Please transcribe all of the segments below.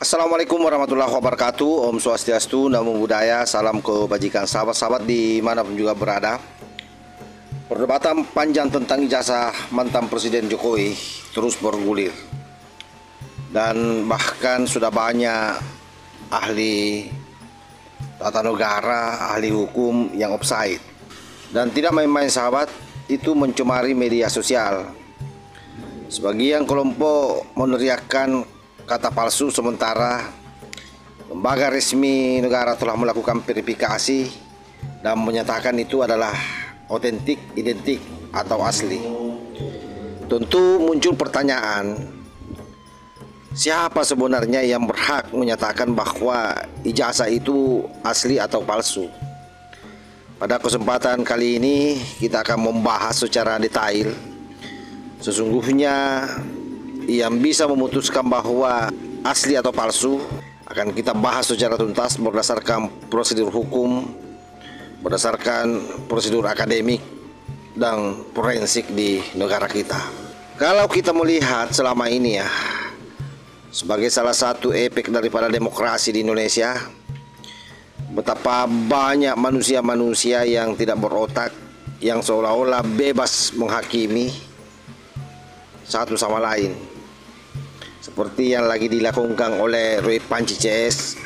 Assalamualaikum warahmatullahi wabarakatuh. Om Swastiastu, Namo Buddhaya. Salam kebajikan sahabat-sahabat dimanapun juga berada. Perdebatan panjang tentang ijazah mantan Presiden Jokowi terus bergulir, dan bahkan sudah banyak ahli tata negara, ahli hukum yang offside. Dan tidak main-main sahabat, itu mencemari media sosial. Sebagian kelompok meneriakkan kata palsu, sementara lembaga resmi negara telah melakukan verifikasi dan menyatakan itu adalah otentik, identik atau asli. Tentu muncul pertanyaan, siapa sebenarnya yang berhak menyatakan bahwa ijazah itu asli atau palsu? Pada kesempatan kali ini kita akan membahas secara detail. Sesungguhnya yang bisa memutuskan bahwa asli atau palsu akan kita bahas secara tuntas berdasarkan prosedur hukum, berdasarkan prosedur akademik dan forensik di negara kita. Kalau kita melihat selama ini ya, sebagai salah satu efek daripada demokrasi di Indonesia, betapa banyak manusia-manusia yang tidak berotak, yang seolah-olah bebas menghakimi satu sama lain, seperti yang lagi dilakukan oleh Roy Panci CS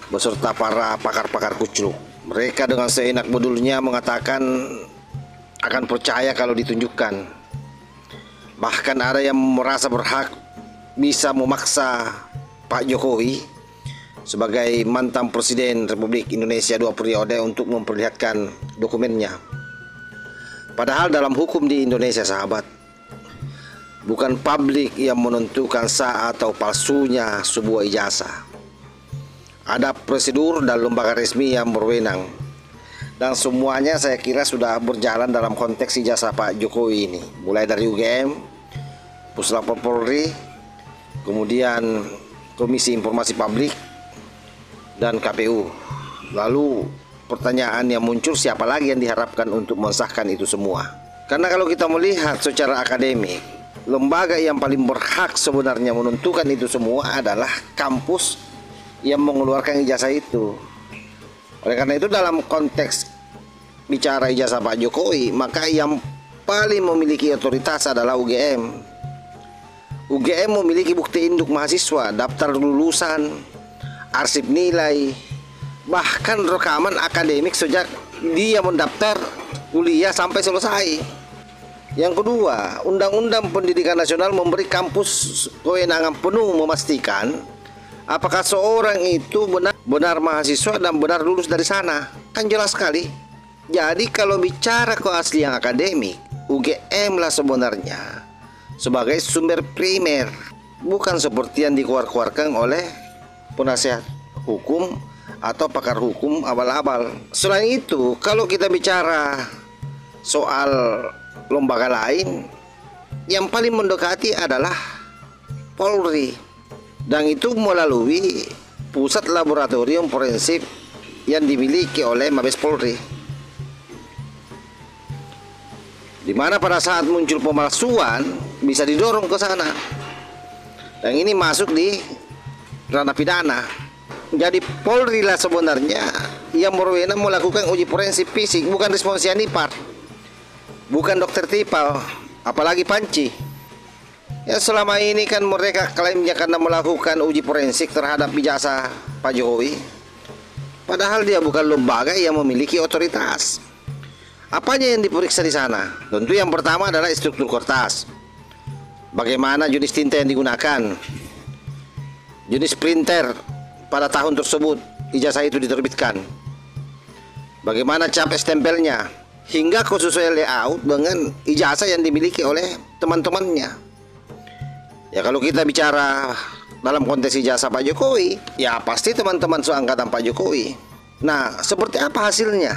beserta para pakar-pakar kucluk. Mereka dengan seenak bedulnya mengatakan akan percaya kalau ditunjukkan. Bahkan ada yang merasa berhak bisa memaksa Pak Jokowi sebagai mantan Presiden Republik Indonesia 2 periode untuk memperlihatkan dokumennya. Padahal dalam hukum di Indonesia sahabat, bukan publik yang menentukan sah atau palsunya sebuah ijazah. Ada prosedur dan lembaga resmi yang berwenang, dan semuanya saya kira sudah berjalan dalam konteks ijazah Pak Jokowi ini, mulai dari UGM, Puslapor Polri, kemudian Komisi Informasi Publik, dan KPU. Lalu pertanyaan yang muncul, siapa lagi yang diharapkan untuk mensahkan itu semua? Karena kalau kita melihat secara akademik, lembaga yang paling berhak sebenarnya menentukan itu semua adalah kampus yang mengeluarkan ijazah itu. Oleh karena itu dalam konteks bicara ijazah Pak Jokowi, maka yang paling memiliki otoritas adalah UGM. UGM memiliki bukti induk mahasiswa, daftar lulusan, arsip nilai, bahkan rekaman akademik sejak dia mendaftar kuliah sampai selesai. Yang kedua, Undang-Undang Pendidikan Nasional memberi kampus kewenangan penuh memastikan apakah seorang itu benar mahasiswa dan benar lulus dari sana. Kan jelas sekali. Jadi kalau bicara keaslian akademik, UGM lah sebenarnya sebagai sumber primer, bukan seperti yang dikeluarkan oleh penasihat hukum atau pakar hukum abal-abal. Selain itu, kalau kita bicara soal lembaga lain, yang paling mendekati adalah Polri, dan itu melalui pusat laboratorium forensik yang dimiliki oleh Mabes Polri, di mana pada saat muncul pemalsuan bisa didorong ke sana, dan ini masuk di ranah pidana. Jadi Polri lah sebenarnya yang berwenang melakukan uji forensik fisik, bukan respons Yanipar, bukan dokter Tipal, apalagi Panci. Ya selama ini kan mereka klaimnya karena melakukan uji forensik terhadap ijazah Pak Jokowi, padahal dia bukan lembaga yang memiliki otoritas. Apanya yang diperiksa di sana? Tentu yang pertama adalah struktur kertas, bagaimana jenis tinta yang digunakan, jenis printer pada tahun tersebut ijazah itu diterbitkan, bagaimana cap stempelnya, hingga khususnya layout dengan ijazah yang dimiliki oleh teman-temannya. Ya kalau kita bicara dalam konteks ijazah Pak Jokowi, ya pasti teman-teman seangkatan Pak Jokowi. Nah, seperti apa hasilnya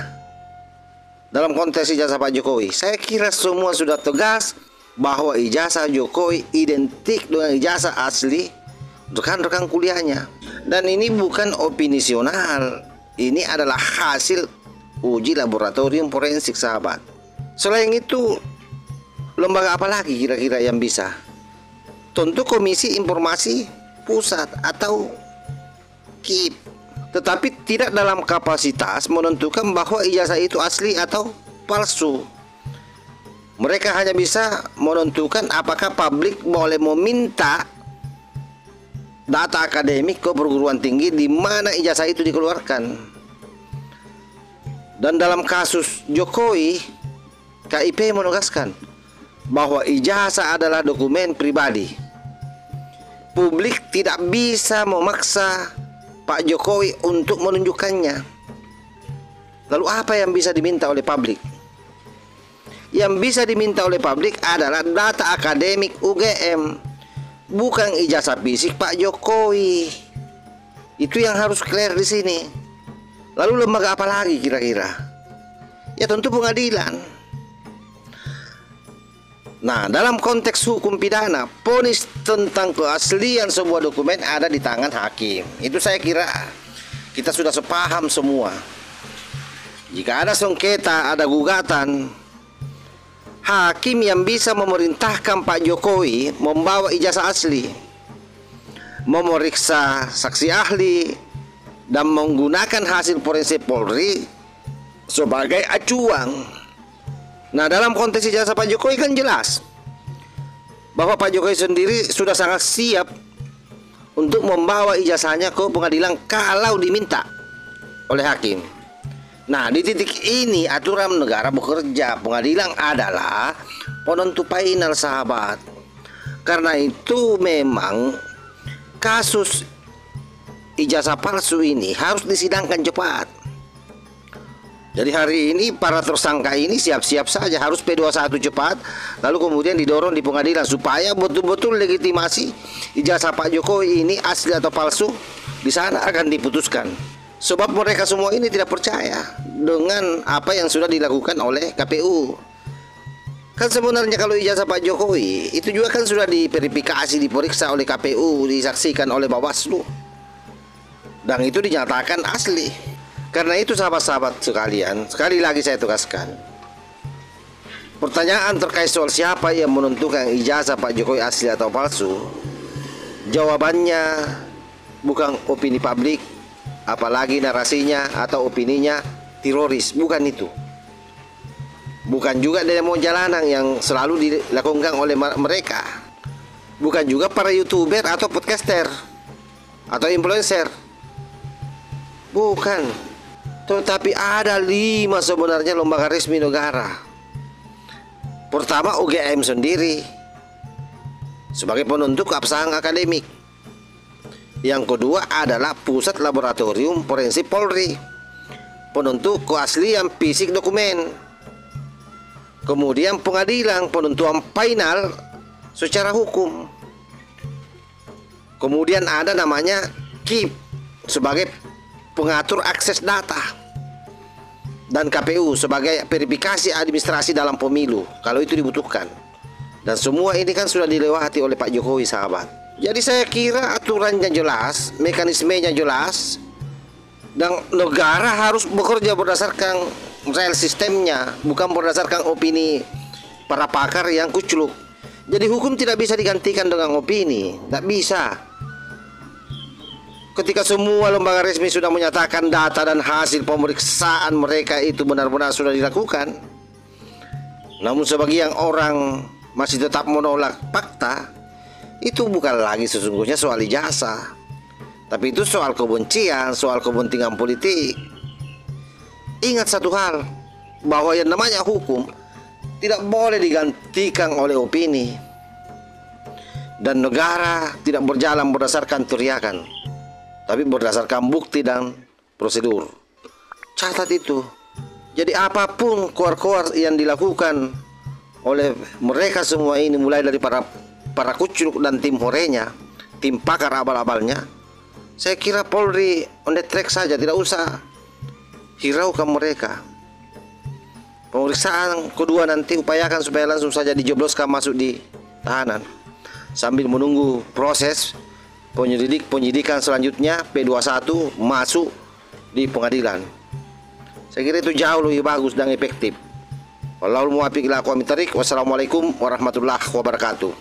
dalam konteks ijazah Pak Jokowi? Saya kira semua sudah tegas bahwa ijazah Jokowi identik dengan ijazah asli rekan-rekan kuliahnya. Dan ini bukan opinisional, ini adalah hasil uji laboratorium forensik sahabat. Selain itu, lembaga apa lagi kira-kira yang bisa? Tentu Komisi Informasi pusat atau KIP, tetapi tidak dalam kapasitas menentukan bahwa ijazah itu asli atau palsu. Mereka hanya bisa menentukan apakah publik boleh meminta data akademik ke perguruan tinggi di mana ijazah itu dikeluarkan. Dan dalam kasus Jokowi, KIP menegaskan bahwa ijazah adalah dokumen pribadi. Publik tidak bisa memaksa Pak Jokowi untuk menunjukkannya. Lalu apa yang bisa diminta oleh publik? Yang bisa diminta oleh publik adalah data akademik UGM, bukan ijazah fisik Pak Jokowi. Itu yang harus clear di sini. Lalu lembaga apa lagi kira-kira? Ya tentu pengadilan. Nah, dalam konteks hukum pidana, vonis tentang keaslian sebuah dokumen ada di tangan hakim. Itu saya kira kita sudah sepaham semua. Jika ada sengketa, ada gugatan, hakim yang bisa memerintahkan Pak Jokowi membawa ijazah asli, memeriksa saksi ahli, dan menggunakan hasil forensik Polri sebagai acuan. Nah, dalam konteks ijazah Pak Jokowi kan jelas bahwa Pak Jokowi sendiri sudah sangat siap untuk membawa ijazahnya ke pengadilan kalau diminta oleh hakim. Nah, di titik ini aturan negara bekerja. Pengadilan adalah penentu final, sahabat. Karena itu memang kasus ijazah palsu ini harus disidangkan cepat. Jadi hari ini para tersangka ini siap-siap saja harus P21 cepat, lalu kemudian didorong di pengadilan supaya betul-betul legitimasi ijazah Pak Jokowi ini asli atau palsu di sana akan diputuskan. Sebab mereka semua ini tidak percaya dengan apa yang sudah dilakukan oleh KPU. Kan sebenarnya kalau ijazah Pak Jokowi itu juga kan sudah diverifikasi, diperiksa oleh KPU, disaksikan oleh Bawaslu, dan itu dinyatakan asli. Karena itu sahabat-sahabat sekalian, sekali lagi saya tegaskan, pertanyaan terkait soal siapa yang menentukan ijazah Pak Jokowi asli atau palsu, jawabannya bukan opini publik, apalagi narasinya atau opininya teroris, bukan itu. Bukan juga demo jalanan yang selalu dilakukan oleh mereka. Bukan juga para YouTuber atau podcaster atau influencer. Bukan. Tetapi ada 5 sebenarnya lembaga resmi negara. Pertama, UGM sendiri sebagai penentu keabsahan akademik. Yang kedua adalah Pusat Laboratorium Forensik Polri, penentu keaslian fisik dokumen. Kemudian pengadilan, penentuan final secara hukum. Kemudian ada namanya KIP sebagai pengatur akses data, dan KPU sebagai verifikasi administrasi dalam pemilu kalau itu dibutuhkan. Dan semua ini kan sudah dilewati oleh Pak Jokowi, sahabat. Jadi saya kira aturannya jelas, mekanismenya jelas, dan negara harus bekerja berdasarkan real sistemnya, bukan berdasarkan opini para pakar yang kucluk. Jadi hukum tidak bisa digantikan dengan opini, tidak bisa. Ketika semua lembaga resmi sudah menyatakan data dan hasil pemeriksaan mereka itu benar-benar sudah dilakukan, namun sebagian orang masih tetap menolak fakta, itu bukan lagi sesungguhnya soal ijazah, tapi itu soal kebencian, soal kepentingan politik. Ingat satu hal, bahwa yang namanya hukum tidak boleh digantikan oleh opini, dan negara tidak berjalan berdasarkan teriakan, tapi berdasarkan bukti dan prosedur. Catat itu. Jadi apapun koar-koar yang dilakukan oleh mereka semua ini, mulai dari para kucluk dan tim horenya, tim pakar abal-abalnya, saya kira Polri on the track saja, tidak usah hiraukan mereka. Pemeriksaan kedua nanti upayakan supaya langsung saja dijebloskan masuk di tahanan, sambil menunggu proses penyidikan selanjutnya P21 masuk di pengadilan. Saya kira itu jauh lebih bagus dan efektif. Wallahul muwaffiq ila aqwamit thoriq. Wassalamualaikum warahmatullahi wabarakatuh.